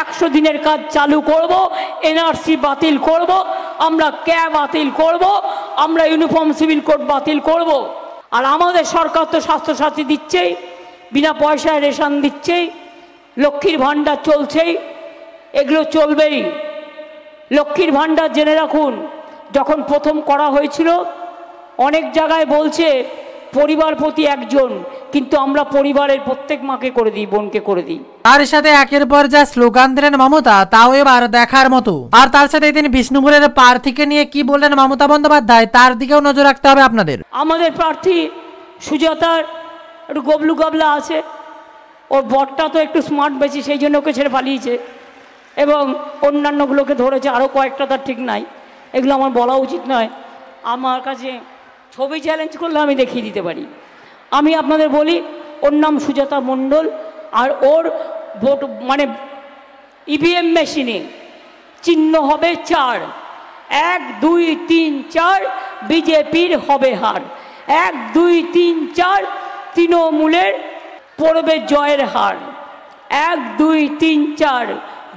100 দিনের কাজ চালু করব, এনআরসি বাতিল করব, আমরা ক্যাব বাতিল করব, আমরা ইউনিফর্ম সিভিল কোড বাতিল করব। আর আমাদের সরকার তো স্বাস্থ্যসাথী দিচ্ছেই, বিনা পয়সায় রেশন দিচ্ছেই, লক্ষ্মীর ভাণ্ডার চলছেই, এগুলো চলবেই। লক্ষ্মীর ভাণ্ডার জেনে রাখুন, যখন প্রথম করা হয়েছিল অনেক জায়গায় বলছে পরিবার প্রতি একজন, কিন্তু আমরা পরিবারের প্রত্যেক মাকে করে দিই, বোনকে করে দিই। তার সাথে একের পর যা স্লোগান দিলেন মমতা, তাও এবার দেখার মতো। আর তার সাথে তিনি বিষ্ণুপুরের প্রার্থীকে নিয়ে কি বললেন মমতা বন্দ্যোপাধ্যায়, তার দিকেও নজর রাখতে হবে আপনাদের। আমাদের প্রার্থী সুজাতার একটু গবলু গাবলা আছে, ওর বরটা তো একটু স্মার্ট বেশি, সেই জন্য ওকে ছেড়ে পালিয়েছে, এবং অন্যান্যগুলোকে ধরেছে, আরও কয়েকটা তার ঠিক নাই, এগুলো আমার বলা উচিত নয়। আমার কাছে ছবি চ্যালেঞ্জ করলে আমি দেখিয়ে দিতে পারি। আমি আপনাদের বলি, ওর নাম সুজাতা মণ্ডল, আর ওর ভোট মানে ইভিএম মেশিনে চিহ্ন হবে 4, 1 2 3 4, বিজেপির হবে হার। 1 2 3 4, তৃণমূলের পড়বে জয়ের হার। 1 2 3 4,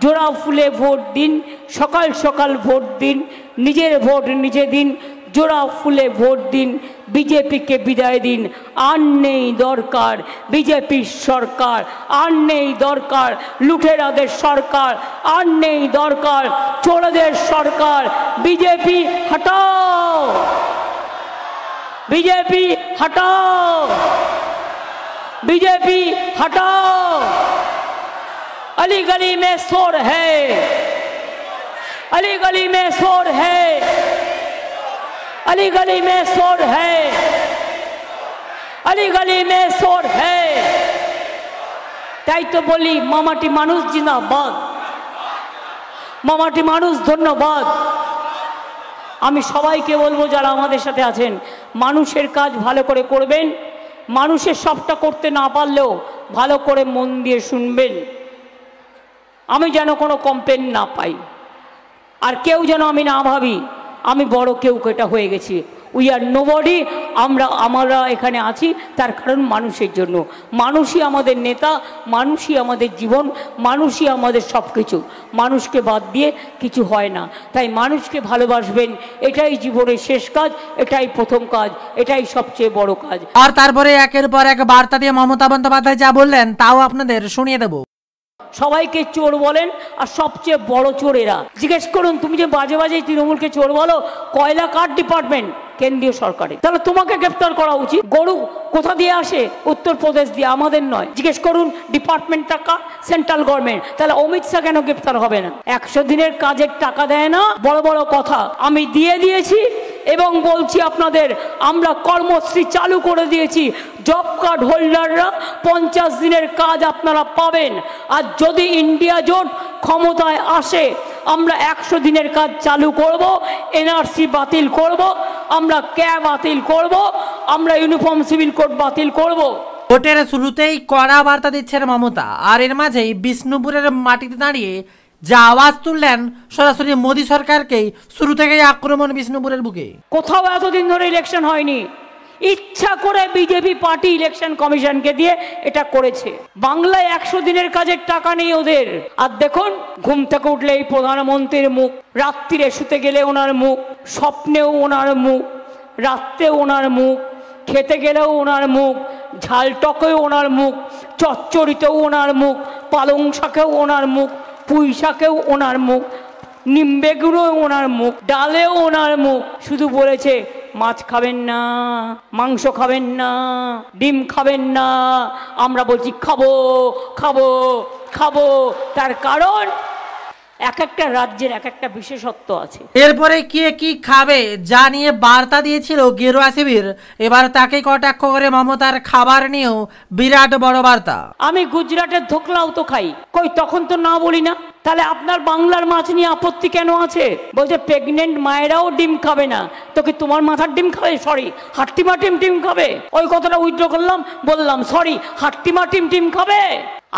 জোড়া ফুলে ভোট দিন, সকাল সকাল ভোট দিন, নিজের ভোট নিজে দিন, জোড়া ফুলে ভোট দিন, বিজেপিকে বিদায় দিন। আর নেই দরকার বিজেপির সরকার, আর নেই দরকার লুটেরাদের সরকার, আর নেই দরকার চোরদের সরকার। বিজেপি হটাও, বিজেপি হটাও, बीजेपी हटाओ। अली गली में शोर है, अली गली में शोर है, अली गली में शोर है, अली गली में शोर है। তাই তো বলি মামাটি মানুষ জিন্দাবাদ, মামাটি মানুষ ধন্যবাদ। আমি সবাইকে বলবো যারা আমাদের সাথে আছেন, মানুষের কাজ ভালো করে করবেন, মানুষের সবটা করতে না পারলেও ভালো করে মন দিয়ে শুনবেন। আমি যেন কোনো কমপ্লেন না পাই, আর কেউ যেন আমি না ভাবি আমি বড় কেউ কেটা হয়ে গেছি। We are nobody. আমরা এখানে আছি তার কারণ মানুষের জন্য। মানুষই আমাদের নেতা, মানুষই আমাদের জীবন, মানুষই আমাদের সব কিছু। মানুষকে বাদ দিয়ে কিছু হয় না। তাই মানুষকে ভালোবাসবেন, এটাই জীবনের শেষ কাজ, এটাই প্রথম কাজ, এটাই সবচেয়ে বড় কাজ। আর তারপরে একের পর এক বার্তা দিয়ে মমতা বন্দ্যোপাধ্যায় যা বললেন তাও আপনাদের শুনিয়ে দেব। সবাইকে চোর বলেন, আর সবচেয়ে বড় চোর এরা। জিজ্ঞেস করুন, তুমি যে বাজে বাজে তৃণমূলকে চোর বলো, কয়লা কার ডিপার্টমেন্ট? কেন্দ্রীয় সরকারে। তাহলে তোমাকে গ্রেপ্তার করা উচিত। গরু কোথা দিয়ে আসে? উত্তরপ্রদেশ দিয়ে, আমাদের নয়। জিজ্ঞেস করুন ডিপার্টমেন্টটা কার? Central government. তাহলে অমিত শাহ কেন গ্রেপ্তার হবে না? 100 দিনের কাজের টাকা দেয় না, বড় বড় কথা। আমি দিয়ে দিয়েছি এবং বলছি আপনাদের, আমরা কর্মশ্রী চালু করে দিয়েছি। জব কার্ড হোল্ডাররা 50 দিনের কাজ আপনারা পাবেন। আর যদি ইন্ডিয়া জোট ক্ষমতায় আসে, আমরা 100 দিনের কাজ চালু করব, এনআরসি বাতিল করব, আমরা ক্যাব বাতিল করব, আমরা ইউনিফর্ম সিভিল কোড বাতিল করব। ভোটের শুরুতেই কড়া বার্তা দিচ্ছেন মমতা, আর এর মাঝেই বিষ্ণুপুরের মাটিতে দাঁড়িয়ে যা আওয়াজ তুললেন, সরাসরি মোদী সরকারকেই শুরু থেকেই আক্রমণ বিষ্ণুপুরের বুকে। কোথাও এতদিন ধরে ইলেকশন হয়নি, ইচ্ছা করে বিজেপি পার্টি ইলেকশন কমিশনকে দিয়ে এটা করেছে। বাংলায় 100 দিনের কাজের টাকা নেই ওদের। আর দেখুন, ঘুম থেকে উঠলেই প্রধানমন্ত্রীর মুখ, রাত্রিরে শুতে গেলে ওনার মুখ, স্বপ্নেও ওনার মুখ, রাত্রেও ওনার মুখ, খেতে গেলেও ওনার মুখ, ঝাল টকেও ওনার মুখ, চচ্চড়িতেও ওনার মুখ, পালং শাকেও ওনার মুখ, পুঁই শাকেও ওনার মুখ, নিম বেগুনেও ওনার মুখ, ডালেও ওনার মুখ। শুধু বলেছে মাছ খাবেন না, মাংস খাবেন না, ডিম খাবেন না। আমরা বলছি খাবো খাবো খাবো। তার কারণ এক একটা রাজ্যের এক একটা বিশেষত্ব আছে। এরপরে কে কি খাবে যা নিয়ে বার্তা দিয়েছিল গেরুয়া শিবির, এবার তাকে কটাক্ষ করে মমতার খাবার নিয়েও বিরাট বড় বার্তা। আমি গুজরাটের ধোকলাও তো খাই, কই তখন তো না বলি না। তাহলে আপনার বাংলার মাছ নিয়ে আপত্তি কেন আছে? বলছে প্রেগনেন্ট মায়েরাও ডিম খাবে না, তো কি তোমার মাথার ডিম খাবে? সরি, হাট্টিমা ডিম খাবে। ওই কথাটা উইথড্র করলাম, বললাম সরি, হাট্টিমা ডিম খাবে।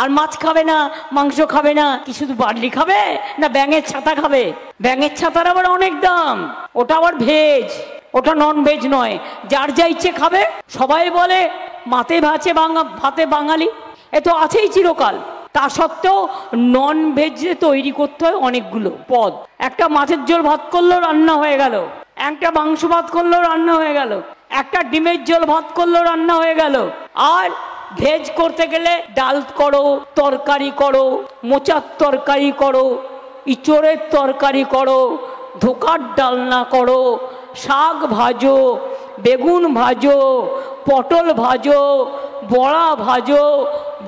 আর মাছ খাবে না, মাংস খাবে না, কি শুধু বার্লি খাবে না ব্যাঙের ছাতা খাবে? ব্যাঙের ছাতার আবার অনেক দাম, ওটা আবার ভেজ, ওটা নন ভেজ নয়। যার যা ইচ্ছে খাবে। সবাই বলে ভাতে বাঙালি, এ তো আছেই চিরকাল। তা সত্ত্বেও নন ভেজে তৈরি করতে হয় অনেকগুলো পদ। একটা মাছের ঝোল ভাত করলেও রান্না হয়ে গেল, একটা মাংস ভাত করলেও রান্না হয়ে গেল, একটা ডিমের ঝোল ভাত করলেও রান্না হয়ে গেল। আর ভেজ করতে গেলে ডাল করো, তরকারি করো, মোচার তরকারি করো, ইঁচড়ের তরকারি করো, ধোকার ডালনা করো, শাক ভাজো, বেগুন ভাজো, পটল ভাজো, বড়া ভাজো,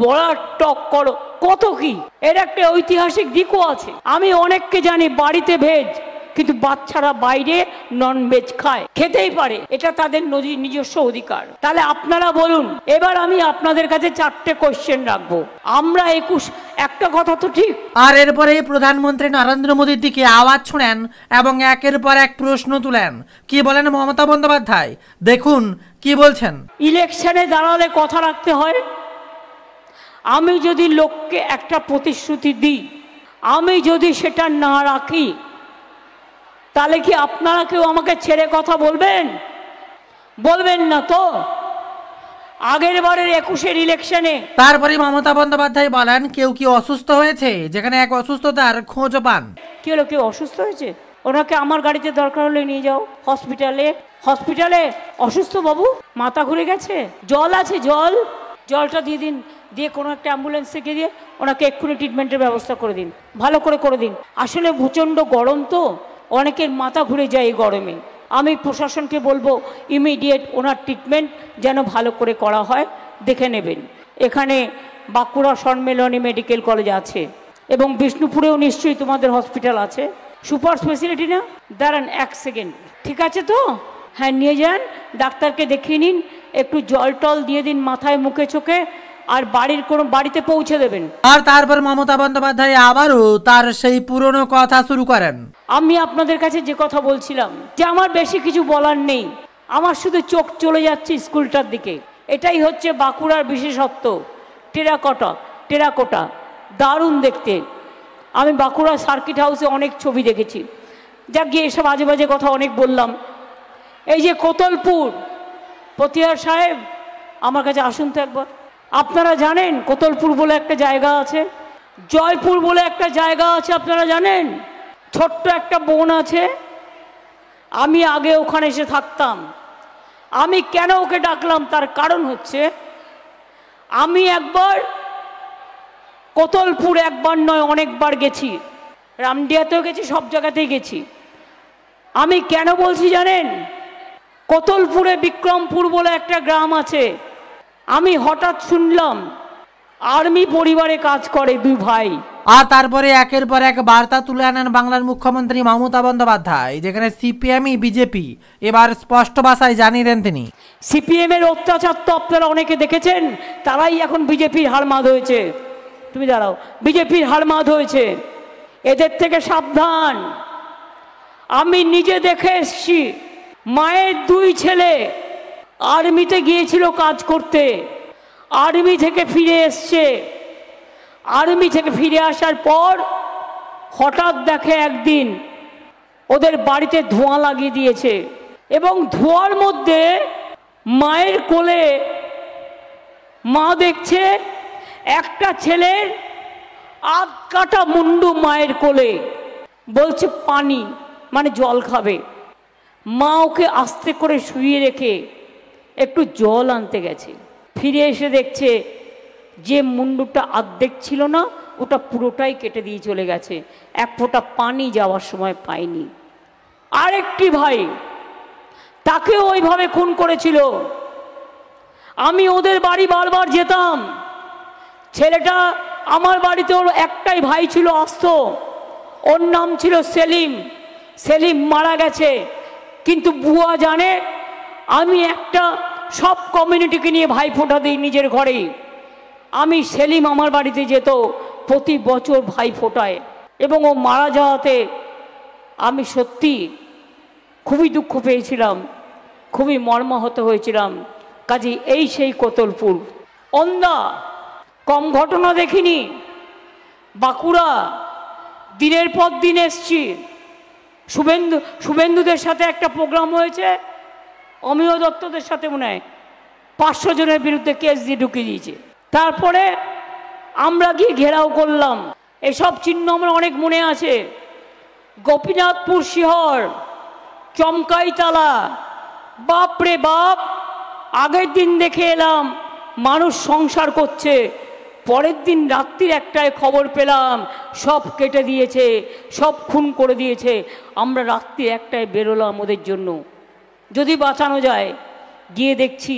বড়ার টক করো, কত কি। এর একটা ঐতিহাসিক দিকও আছে। আমি অনেককে জানি বাড়িতে ভেজ, কিন্তু বাচ্চারা বাইরে নন ভেজ খায়, খেতেই পারে, এটা তাদের নিজস্ব অধিকার। তাহলে আপনারা বলুন, এবার আমি আপনাদের কাছে 4টে কোশ্চেন রাখবো। আমরা 21, একটা কথা তো ঠিক। আর এরপরে প্রধানমন্ত্রী নরেন্দ্র মোদীর দিকে আওয়াজ শুনেন এবং একের পর এক প্রশ্ন তুলেন। কি বলেন মমতা বন্দ্যোপাধ্যায়, দেখুন কি বলছেন। ইলেকশনে দাঁড়ালে কথা রাখতে হয়। আমি যদি লোককে একটা প্রতিশ্রুতি দিই, আমি যদি সেটা না রাখি, তাহলে কি আপনারা কেউ আমাকে ছেড়ে কথা বলবেন? বলবেন না তো। আগের বারের 21-এর ইলেকশনে তারপরে মমতা বন্দ্যোপাধ্যায় বলেন, কেউ কি অসুস্থ হয়েছে, যেখানে এক অসুস্থতার খোঁজ পান। কি হলো, কেউ অসুস্থ হয়েছে? ওনাকে আমার গাড়িতে দরকার হলে নিয়ে যাও হসপিটালে। হসপিটালে অসুস্থ বাবু, মাথা ঘুরে গেছে, জল আছে, জলটা দিয়ে দিন, দিয়ে কোনো একটা অ্যাম্বুলেন্স থেকে দিয়ে ওনাকে এক্ষুনি ট্রিটমেন্টের ব্যবস্থা করে দিন, ভালো করে দিন। আসলে প্রচণ্ড গরম তো, অনেকের মাথা ঘুরে যায় এই গরমে। আমি প্রশাসনকে বলবো ইমিডিয়েট ওনার ট্রিটমেন্ট যেন ভালো করে করা হয়, দেখে নেবেন। এখানে বাঁকুড়া সম্মেলনী মেডিকেল কলেজ আছে এবং বিষ্ণুপুরেও নিশ্চয়ই তোমাদের হসপিটাল আছে, সুপার স্পেশালিটি না? দাঁড়ান 1 সেকেন্ড, ঠিক আছে তো? হ্যাঁ, নিয়ে যান, ডাক্তারকে দেখিয়ে নিন, একটু জল টল দিয়ে দিন মাথায়, মুখে, চোখে, আর বাড়িতে পৌঁছে দেবেন। আর তারপর মমতা বন্দ্যোপাধ্যায় আবারও তার সেই পুরনো কথা শুরু করেন। আমি আপনাদের কাছে যে কথা বলছিলাম, যে আমার বেশি কিছু বলার নেই, আমার শুধু চোখ চলে যাচ্ছে স্কুলটার দিকে। এটাই হচ্ছে বাঁকুড়ার বিশেষত্ব, টেরাকোটা, দারুণ দেখতে। আমি বাঁকুড়া সার্কিট হাউসে অনেক ছবি দেখেছি। যাক গিয়ে এসব বাজে বাজে কথা অনেক বললাম। এই যে কোতলপুর, পতিয়ার সাহেব আমার কাছে আসুন তো একবার। আপনারা জানেন কোতলপুর বলে একটা জায়গা আছে, জয়পুর বলে একটা জায়গা আছে, আপনারা জানেন? ছোট্ট একটা বন আছে। আমি আগে ওখানে এসে থাকতাম। আমি কেন ওকে ডাকলাম, তার কারণ হচ্ছে আমি একবার কোতলপুর, একবার নয় অনেকবার গেছি, রামডিয়াতেও গেছি, সব জায়গাতেই গেছি। আমি কেন বলছি জানেন? কোতলপুরে বিক্রমপুর বলে একটা গ্রাম আছে। আমি হঠাৎ শুনলাম আর্মি পরিবারে কাজ করে 2 ভাই। আর তারপরে একের পর এক বার্তা তুলে আনেন বাংলার মুখ্যমন্ত্রী মমতা বন্দ্যোপাধ্যায়, যেখানে সিপিএমই বিজেপি এবার স্পষ্ট ভাষায় জানিয়ে দেন তিনি। সিপিএম এর অত্যাচার তো আপনারা অনেকে দেখেছেন, তারাই এখন বিজেপির হারমাদ হয়েছে। তুমি দাঁড়াও, বিজেপির হারমাদ হয়েছে, এদের থেকে সাবধান। আমি নিজে দেখে এসছি, মায়ের 2 ছেলে আর্মিতে গিয়েছিল কাজ করতে, আর্মি থেকে ফিরে এসছে। আর্মি থেকে ফিরে আসার পর হঠাৎ দেখে একদিন ওদের বাড়িতে ধোঁয়া লাগিয়ে দিয়েছে, এবং ধোঁয়ার মধ্যে মায়ের কোলে মা দেখছে একটা ছেলের আধ কাটা মুন্ডু মায়ের কোলে, বলছে পানি, মানে জল খাবে। মা ওকে আস্তে করে শুইয়ে রেখে একটু জল আনতে গেছে, ফিরে এসে দেখছে যে মুন্ডুটা অর্ধেক ছিল না, ওটা পুরোটাই কেটে দিয়ে চলে গেছে, 1 ফোঁটা পানি যাওয়ার সময় পায়নি। আরেকটি ভাই, তাকেও ওইভাবে খুন করেছিল। আমি ওদের বাড়ি বারবার যেতাম। ছেলেটা আমার বাড়িতে, ওর একটাই ভাই ছিল আসত, ওর নাম ছিল সেলিম। সেলিম মারা গেছে, কিন্তু বুয়া জানে আমি একটা সব কমিউনিটিকে নিয়ে ভাই ফোঁটা দিই নিজের ঘরেই। আমি সেলিম আমার বাড়িতে যেত প্রতি বছর ভাই ফোঁটায়, এবং ও মারা যাওয়াতে আমি সত্যি খুবই দুঃখ পেয়েছিলাম, খুবই মর্মাহত হয়েছিলাম। কাজে এই সেই কোতলপুর। অন্দা কম ঘটনা দেখিনি। বাঁকুড়া দিনের পর দিন এসছি। শুভেন্দুদের সাথে একটা প্রোগ্রাম হয়েছে, অমিয় দত্তদের সাথে মনে হয় 500 জনের বিরুদ্ধে কেস দিয়ে ঢুকিয়ে দিয়েছে। তারপরে আমরা গিয়ে ঘেরাও করলাম। এসব চিহ্ন আমার অনেক মনে আছে। গোপীনাথপুর শিহর, চমকাইতলা, বাপরে বাপ, আগের দিন দেখে এলাম মানুষ সংসার করছে, পরের দিন রাত্রির একটায় খবর পেলাম সব কেটে দিয়েছে, সব খুন করে দিয়েছে। আমরা রাত্রি একটায় বেরোলাম ওদের জন্য, যদি বাঁচানো যায়। গিয়ে দেখছি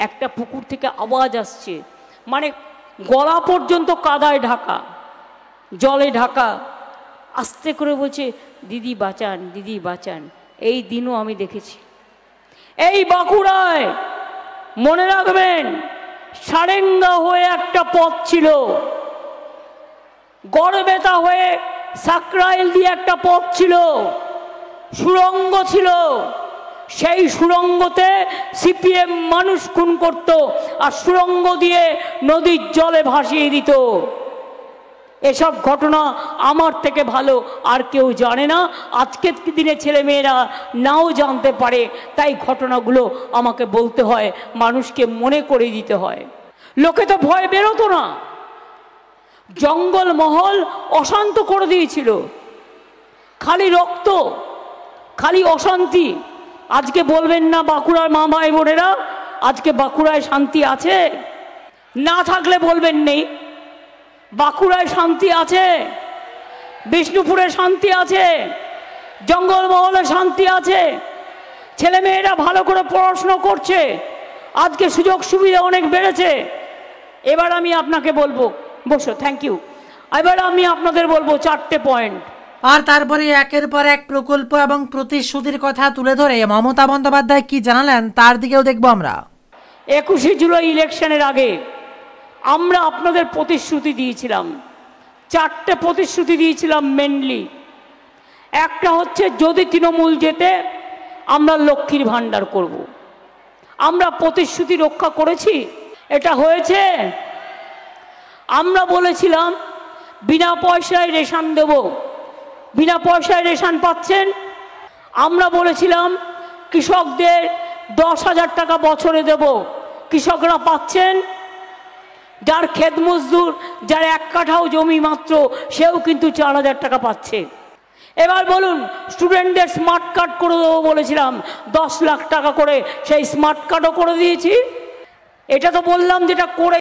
একটা পুকুর থেকে আওয়াজ আসছে, মানে গলা পর্যন্ত কাদায় ঢাকা, জলে ঢাকা। আস্তে করে বলছে, দিদি বাঁচান, দিদি বাঁচান। এই দিনও আমি দেখেছি। এই বাঁকুড়ায় মনে রাখবেন, সারেঙ্গা হয়ে একটা পথ ছিল, গড়বেতা হয়ে সাকরাইল দিয়ে একটা পথ ছিল, সুড়ঙ্গ ছিল। সেই সুড়ঙ্গতে সিপিএম মানুষ খুন করত, আর সুড়ঙ্গ দিয়ে নদীর জলে ভাসিয়ে দিত। এসব ঘটনা আমার থেকে ভালো আর কেউ জানে না। আজকের দিনে ছেলেমেয়েরা নাও জানতে পারে, তাই ঘটনাগুলো আমাকে বলতে হয়, মানুষকে মনে করে দিতে হয়। লোকে তো ভয় বেরোতো না, জঙ্গলমহল অশান্ত করে দিয়েছিল, খালি রক্ত, খালি অশান্তি। আজকে বলবেন না বাঁকুড়ার মা ভাই বোনেরা, আজকে বাঁকুড়ায় শান্তি আছে? না থাকলে বলবেন নেই। বাঁকুড়ায় শান্তি আছে, বিষ্ণুপুরে শান্তি আছে, জঙ্গলমহলে শান্তি আছে, ছেলেমেয়েরা ভালো করে পড়াশুনো করছে, আজকে সুযোগ সুবিধা অনেক বেড়েছে। এবার আমি আপনাকে বলবো, বসো, থ্যাংক ইউ। এবার আমি আপনাদের বলবো 4টে পয়েন্ট। আর তারপরে একের পর এক প্রকল্প এবং প্রতিশ্রুতির কথা তুলে ধরে মমতা বন্দ্যোপাধ্যায় কি জানালেন তার দিকেও দেখবো আমরা। 21শে জুলাই ইলেকশনের আগে আমরা আপনাদের প্রতিশ্রুতি দিয়েছিলাম, 4টে প্রতিশ্রুতি দিয়েছিলাম মেনলি। একটা হচ্ছে, যদি তৃণমূল জেতে আমরা লক্ষ্মীর ভাণ্ডার করব। আমরা প্রতিশ্রুতি রক্ষা করেছি, এটা হয়েছে। আমরা বলেছিলাম বিনা পয়সায় রেশন দেব, বিনা পয়সায় রেশন পাচ্ছেন। আমরা বলেছিলাম কৃষকদের 10,000 টাকা বছরে দেব, কৃষকরা পাচ্ছেন। যার ক্ষেত মজদুর, যার 1 কাঠাও জমি মাত্র, সেও কিন্তু 4,000 টাকা পাচ্ছে। এবার বলুন, স্টুডেন্টদের স্মার্ট কার্ড করে দেবো বলেছিলাম, 10 লাখ টাকা করে, সেই স্মার্ট কার্ডও করে দিয়েছি। এটা তো বললাম যেটা করে